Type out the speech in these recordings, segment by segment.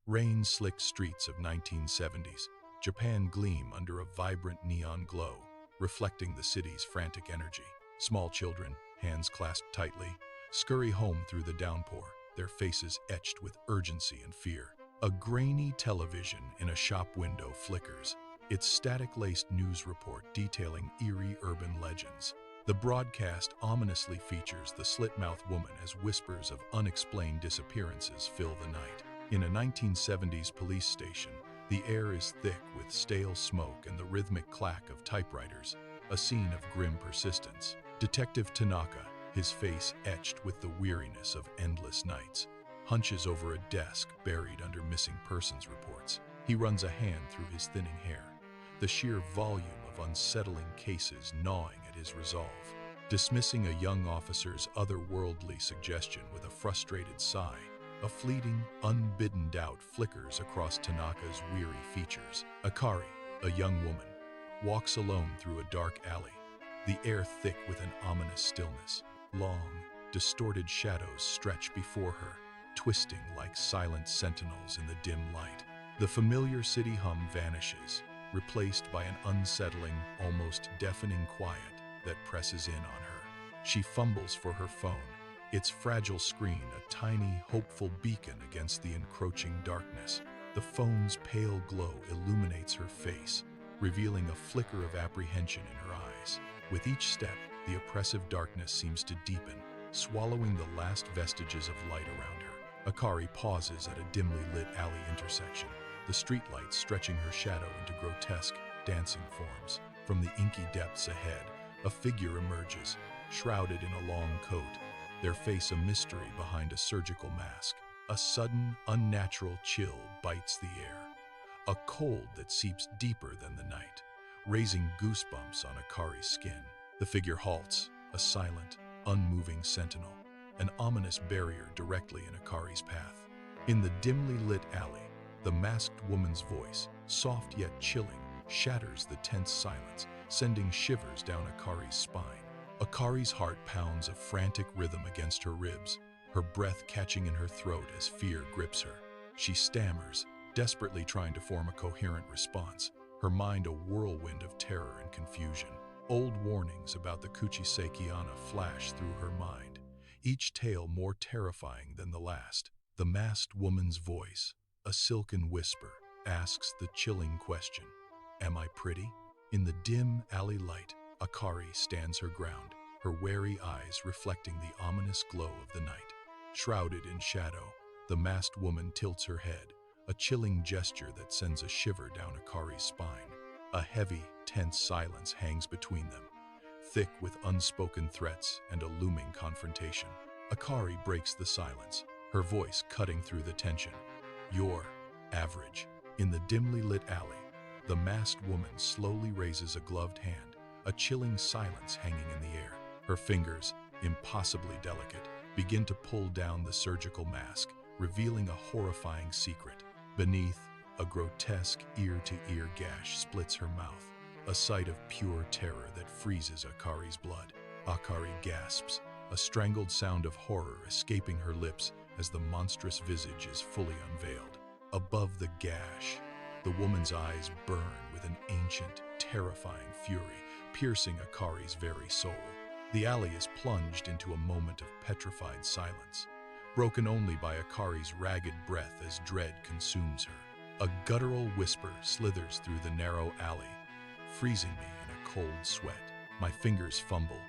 Rain-slicked streets of 1970s, Japan gleam under a vibrant neon glow, reflecting the city's frantic energy. Small children, hands clasped tightly, scurry home through the downpour, their faces etched with urgency and fear. A grainy television in a shop window flickers, its static-laced news report detailing eerie urban legends. The broadcast ominously features the slit-mouthed woman as whispers of unexplained disappearances fill the night. In a 1970s police station, the air is thick with stale smoke and the rhythmic clack of typewriters, a scene of grim persistence. Detective Tanaka, his face etched with the weariness of endless nights, hunches over a desk buried under missing persons reports. He runs a hand through his thinning hair, the sheer volume of unsettling cases gnawing at his resolve. Dismissing a young officer's otherworldly suggestion with a frustrated sigh, a fleeting, unbidden doubt flickers across Tanaka's weary features. Akari, a young woman, walks alone through a dark alley, the air thick with an ominous stillness. Long, distorted shadows stretch before her, twisting like silent sentinels in the dim light. The familiar city hum vanishes, replaced by an unsettling, almost deafening quiet that presses in on her. She fumbles for her phone, its fragile screen a tiny, hopeful beacon against the encroaching darkness. The phone's pale glow illuminates her face, revealing a flicker of apprehension in her eyes. With each step, the oppressive darkness seems to deepen, swallowing the last vestiges of light around her. Akari pauses at a dimly lit alley intersection, the streetlight stretching her shadow into grotesque, dancing forms. From the inky depths ahead, a figure emerges, shrouded in a long coat, their face a mystery behind a surgical mask. A sudden, unnatural chill bites the air, a cold that seeps deeper than the night, raising goosebumps on Akari's skin. The figure halts, a silent, unmoving sentinel, an ominous barrier directly in Akari's path. In the dimly lit alley, the masked woman's voice, soft yet chilling, shatters the tense silence, sending shivers down Akari's spine. Akari's heart pounds a frantic rhythm against her ribs, her breath catching in her throat as fear grips her. She stammers, desperately trying to form a coherent response, her mind a whirlwind of terror and confusion. Old warnings about the Kuchiseikiana flash through her mind, each tale more terrifying than the last. The masked woman's voice, a silken whisper, asks the chilling question, "Am I pretty?" In the dim alley light, Akari stands her ground, her wary eyes reflecting the ominous glow of the night. Shrouded in shadow, the masked woman tilts her head, a chilling gesture that sends a shiver down Akari's spine. A heavy, tense silence hangs between them, thick with unspoken threats and a looming confrontation. Akari breaks the silence, her voice cutting through the tension. "You're average." In the dimly lit alley, the masked woman slowly raises a gloved hand, a chilling silence hanging in the air. Her fingers, impossibly delicate, begin to pull down the surgical mask, revealing a horrifying secret. Beneath, a grotesque ear-to-ear gash splits her mouth, a sight of pure terror that freezes Akari's blood. Akari gasps, a strangled sound of horror escaping her lips as the monstrous visage is fully unveiled. Above the gash, the woman's eyes burn with an ancient, terrifying fury, piercing Akari's very soul. The alley is plunged into a moment of petrified silence, broken only by Akari's ragged breath as dread consumes her. A guttural whisper slithers through the narrow alley, freezing me in a cold sweat. My fingers fumble,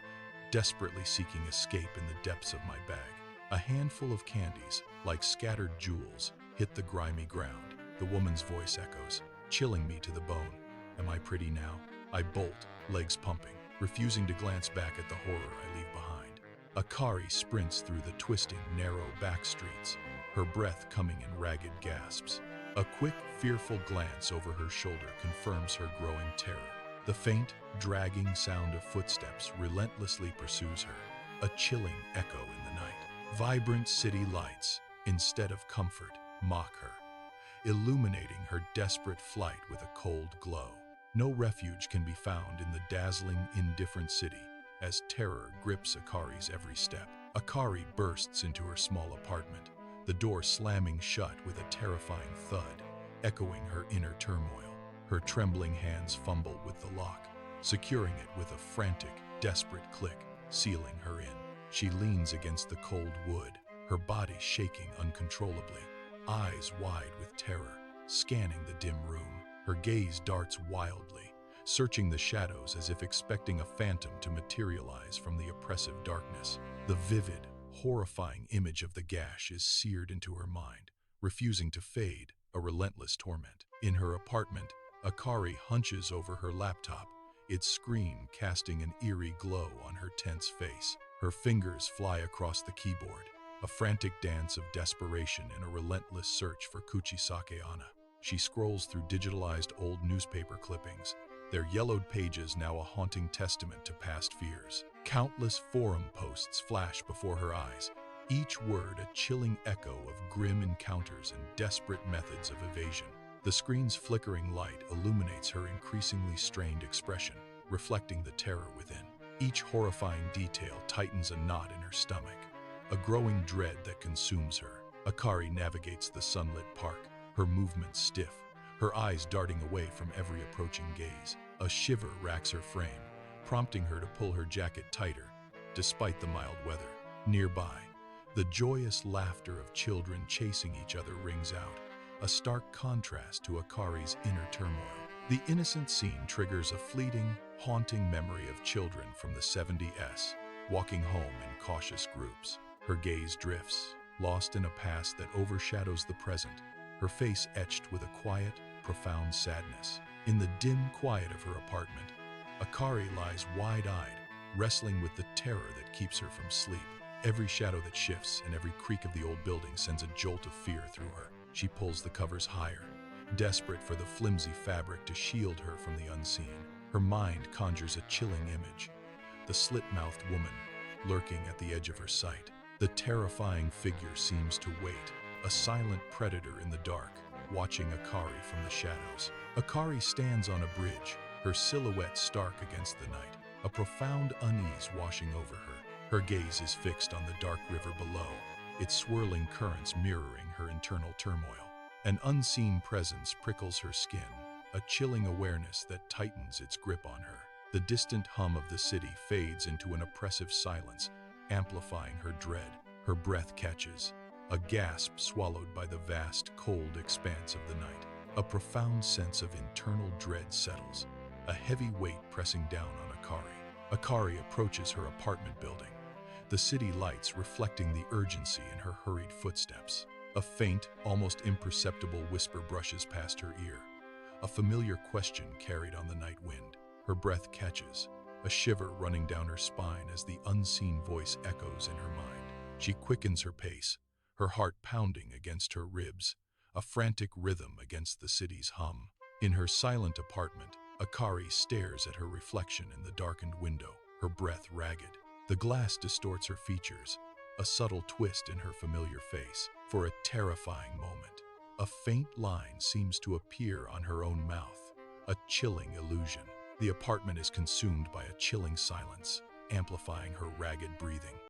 desperately seeking escape in the depths of my bag. A handful of candies, like scattered jewels, hit the grimy ground. The woman's voice echoes, chilling me to the bone. "Am I pretty now?" I bolt, legs pumping, refusing to glance back at the horror I leave behind. Akari sprints through the twisting, narrow back streets, her breath coming in ragged gasps. A quick, fearful glance over her shoulder confirms her growing terror. The faint, dragging sound of footsteps relentlessly pursues her, a chilling echo in the night. Vibrant city lights, instead of comfort, mock her, illuminating her desperate flight with a cold glow. No refuge can be found in the dazzling, indifferent city, as terror grips Akari's every step. Akari bursts into her small apartment, the door slamming shut with a terrifying thud, echoing her inner turmoil. Her trembling hands fumble with the lock, securing it with a frantic, desperate click, sealing her in. She leans against the cold wood, her body shaking uncontrollably, eyes wide with terror, scanning the dim room. Her gaze darts wildly, searching the shadows as if expecting a phantom to materialize from the oppressive darkness. The vivid, horrifying image of the gash is seared into her mind, refusing to fade, a relentless torment. In her apartment, Akari hunches over her laptop, its screen casting an eerie glow on her tense face. Her fingers fly across the keyboard, a frantic dance of desperation in a relentless search for Kuchisake Anna. She scrolls through digitalized old newspaper clippings, their yellowed pages now a haunting testament to past fears. Countless forum posts flash before her eyes, each word a chilling echo of grim encounters and desperate methods of evasion. The screen's flickering light illuminates her increasingly strained expression, reflecting the terror within. Each horrifying detail tightens a knot in her stomach, a growing dread that consumes her. Akari navigates the sunlit park, her movements stiff, her eyes darting away from every approaching gaze. A shiver racks her frame, prompting her to pull her jacket tighter, despite the mild weather. Nearby, the joyous laughter of children chasing each other rings out, a stark contrast to Akari's inner turmoil. The innocent scene triggers a fleeting, haunting memory of children from the 70s, walking home in cautious groups. Her gaze drifts, lost in a past that overshadows the present, her face etched with a quiet, profound sadness. In the dim quiet of her apartment, Akari lies wide-eyed, wrestling with the terror that keeps her from sleep. Every shadow that shifts and every creak of the old building sends a jolt of fear through her. She pulls the covers higher, desperate for the flimsy fabric to shield her from the unseen. Her mind conjures a chilling image, the slit-mouthed woman lurking at the edge of her sight. The terrifying figure seems to wait, a silent predator in the dark, watching Akari from the shadows. Akari stands on a bridge, her silhouette stark against the night, a profound unease washing over her. Her gaze is fixed on the dark river below, its swirling currents mirroring her internal turmoil. An unseen presence prickles her skin, a chilling awareness that tightens its grip on her. The distant hum of the city fades into an oppressive silence, amplifying her dread. Her breath catches, a gasp swallowed by the vast, cold expanse of the night. A profound sense of internal dread settles, a heavy weight pressing down on Akari. Akari approaches her apartment building, the city lights reflecting the urgency in her hurried footsteps. A faint, almost imperceptible whisper brushes past her ear, a familiar question carried on the night wind. Her breath catches, a shiver running down her spine as the unseen voice echoes in her mind. She quickens her pace, her heart pounding against her ribs, a frantic rhythm against the city's hum. In her silent apartment, Akari stares at her reflection in the darkened window, her breath ragged. The glass distorts her features, a subtle twist in her familiar face. For a terrifying moment, a faint line seems to appear on her own mouth, a chilling illusion. The apartment is consumed by a chilling silence, amplifying her ragged breathing.